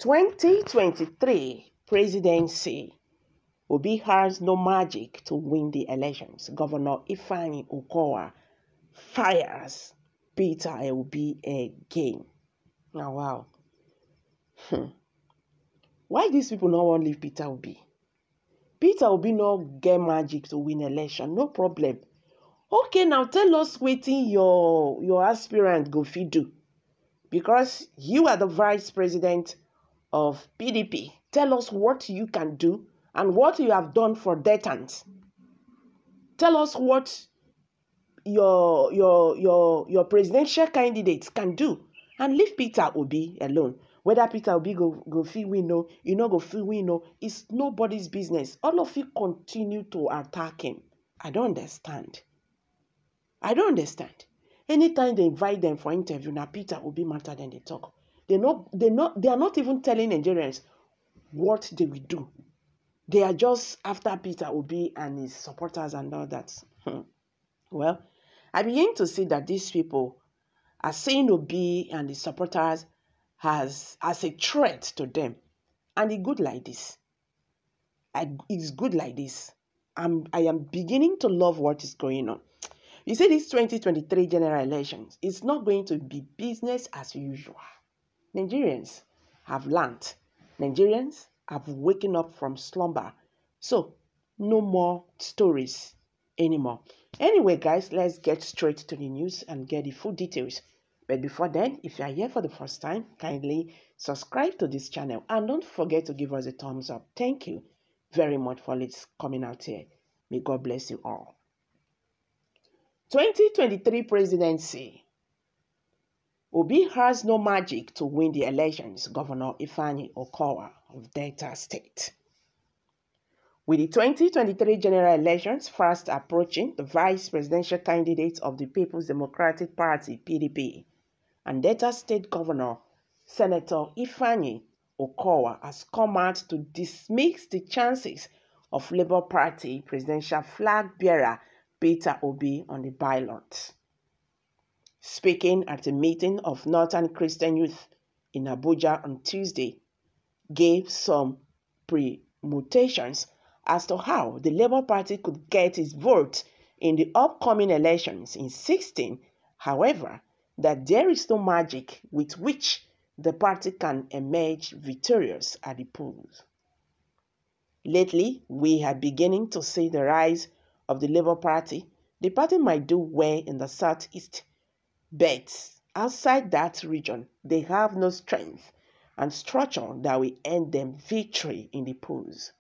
2023 Presidency. Obi has no magic to win the elections. Governor Ifeanyi Okowa fires Peter Obi again. Now, wow. Why these people not want to leave Peter Obi? Peter Obi not get magic to win election. No problem. Okay, now tell us wetin your aspirant go fit do. Because you are the vice president of PDP. Tell us what you can do and what you have done for decades. Tell us what your presidential candidates can do and leave Peter Obi alone. Whether Peter Obi go fit win no, you know go fit win no, it's nobody's business. All of you continue to attack him. I don't understand. Anytime they invite them for interview, now Peter Obi matter than they talk. They are not even telling Nigerians what they will do. They are just after Peter Obi and his supporters and all that. Well, I begin to see that these people are seeing Obi and his supporters as a threat to them. And it's good like this. It's good like this. I am beginning to love what is going on. You see, this 2023 general elections, it's not going to be business as usual. Nigerians have learned. Nigerians have waken up from slumber. So, no more stories anymore. Anyway, guys, let's get straight to the news and get the full details. But before then, if you are here for the first time, kindly subscribe to this channel. And don't forget to give us a thumbs up. Thank you very much for coming out here. May God bless you all. 2023 Presidency. Obi has no magic to win the elections, Governor Ifeanyi Okowa of Delta State. With the 2023 general elections fast approaching, the vice presidential candidate of the People's Democratic Party, PDP, and Delta State Governor, Senator Ifeanyi Okowa, has come out to dismiss the chances of Labour Party presidential flag bearer Peter Obi on the ballot. Speaking at a meeting of Northern Christian Youth in Abuja on Tuesday, gave some permutations as to how the Labour Party could get its vote in the upcoming elections, insisting, however, that there is no magic with which the party can emerge victorious at the polls. Lately, we are beginning to see the rise of the Labour Party. The party might do well in the southeast, but outside that region, they have no strength and structure that will earn them victory in the polls.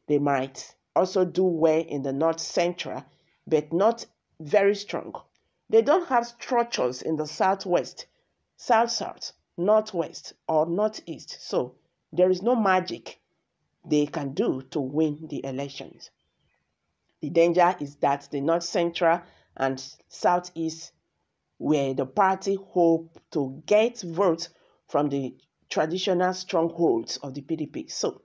They might also do well in the north central, but not very strong. They don't have structures in the southwest, south-south, northwest, or northeast, so there is no magic they can do to win the elections. The danger is that the north central and southeast, where the party hope to get votes from the traditional strongholds of the PDP. So,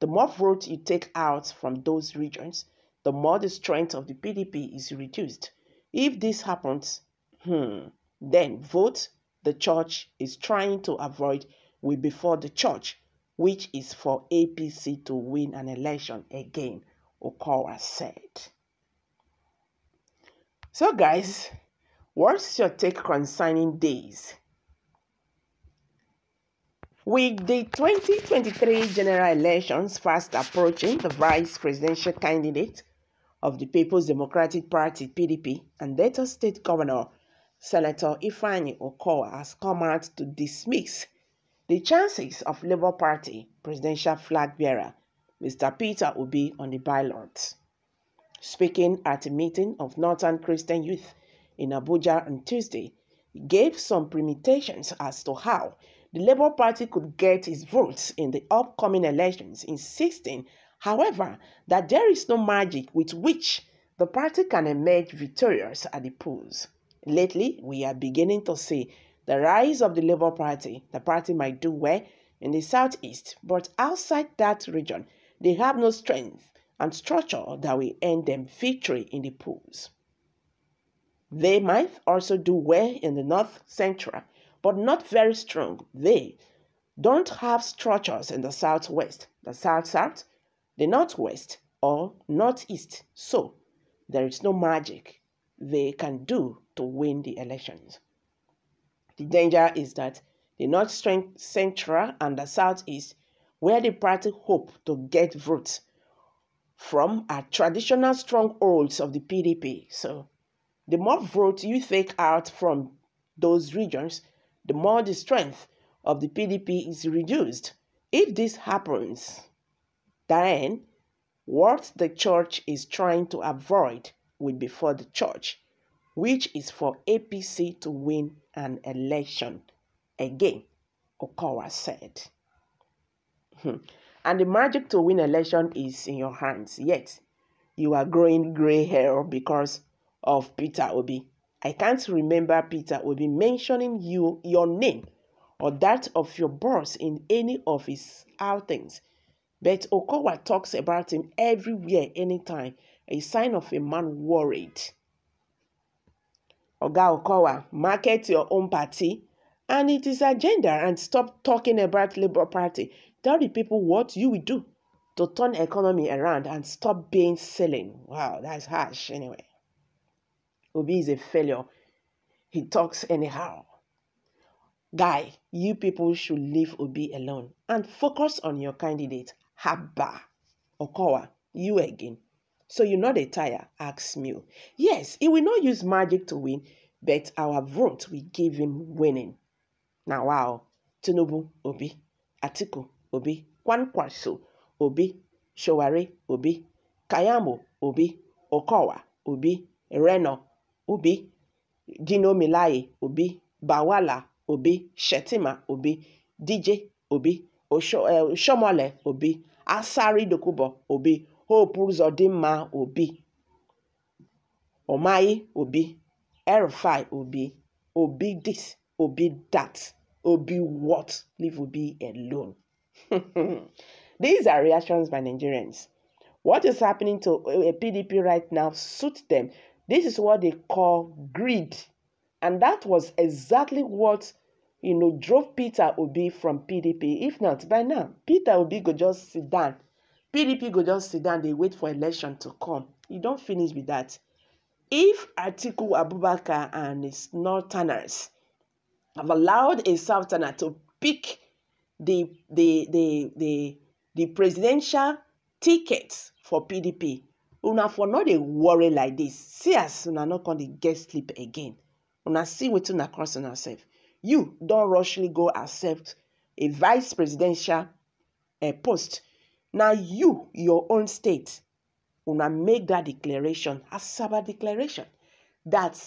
the more votes you take out from those regions, the more the strength of the PDP is reduced. If this happens, then vote the church is trying to avoid will be for the church, which is for APC to win an election again, Okowa said. So guys, what's your take concerning this? With the 2023 general elections fast approaching, the vice presidential candidate of the People's Democratic Party, PDP, and Delta State Governor, Senator Ifeanyi Okowa, has come out to dismiss the chances of Labour Party presidential flag bearer, Mr. Peter Obi, on the ballot. Speaking at a meeting of Northern Christian Youth in Abuja on Tuesday, he gave some permutations as to how the Labour Party could get its votes in the upcoming elections, insisting, however, that there is no magic with which the party can emerge victorious at the polls. Lately, we are beginning to see the rise of the Labour Party. The party might do well in the southeast, but outside that region, they have no strength and structure that will earn them victory in the polls. They might also do well in the north central, but not very strong. They don't have structures in the southwest, the south-south, the northwest, or northeast. So there is no magic they can do to win the elections. The danger is that the north central and the southeast, where the party hope to get votes from, are traditional strongholds of the PDP. So the more votes you take out from those regions, the more the strength of the PDP is reduced. If this happens, then what the church is trying to avoid will be for the church, which is for APC to win an election. Again, Okowa said. And the magic to win election is in your hands, yet you are growing gray hair because of Peter Obi. I can't remember Peter Obi mentioning your name or that of your boss in any of his outings. But Okowa talks about him everywhere, anytime, a sign of a man worried. Oga Okowa, market your own party and it is agenda and stop talking about Labour Party. Tell the people what you will do to turn economy around and stop being silly. Wow, that's harsh anyway. Obi is a failure. He talks anyhow. Guy, you people should leave Obi alone and focus on your candidate, Haba. Okowa, you again. So you know the tire, ask me. Yes, he will not use magic to win, but our vote will give him winning. Nawaoo, Tinubu, Obi, Atiku, Obi, Kwankwaso, Obi, Showare, Obi, Kayamo, Obi, Okowa, Obi, Reno, Obi, Dino Milaye, Obi, Bawala, Obi, Shetima, Obi, DJ, Obi, Shomole, Obi, Asari Dokubo, Obi, Hope Uzodinma, Obi, Omayi, Obi, Erifai, Obi, Obi this, Obi that, Obi what, leave Obi alone. These are reactions by Nigerians. What is happening to a PDP right now suits them. This is what they call greed. And that was exactly what, drove Peter Obi from PDP. If not, by now, Peter Obi go just sit down. PDP go just sit down, they wait for election to come. You don't finish with that. If Atiku Abubakar and his northerners have allowed a southerner to pick the presidential ticket for PDP, una for not a worry like this. See as una not going to get sleep again. Una see what una cross on yourself. You don't rushly go accept a vice presidential post. Now you, your own state, una make that declaration, Asaba declaration, that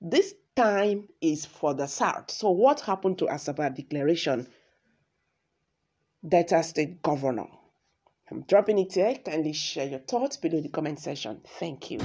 this time is for the South. So what happened to Asaba declaration? Delta State Governor. I'm dropping it here. Kindly share your thoughts below the comment section. Thank you.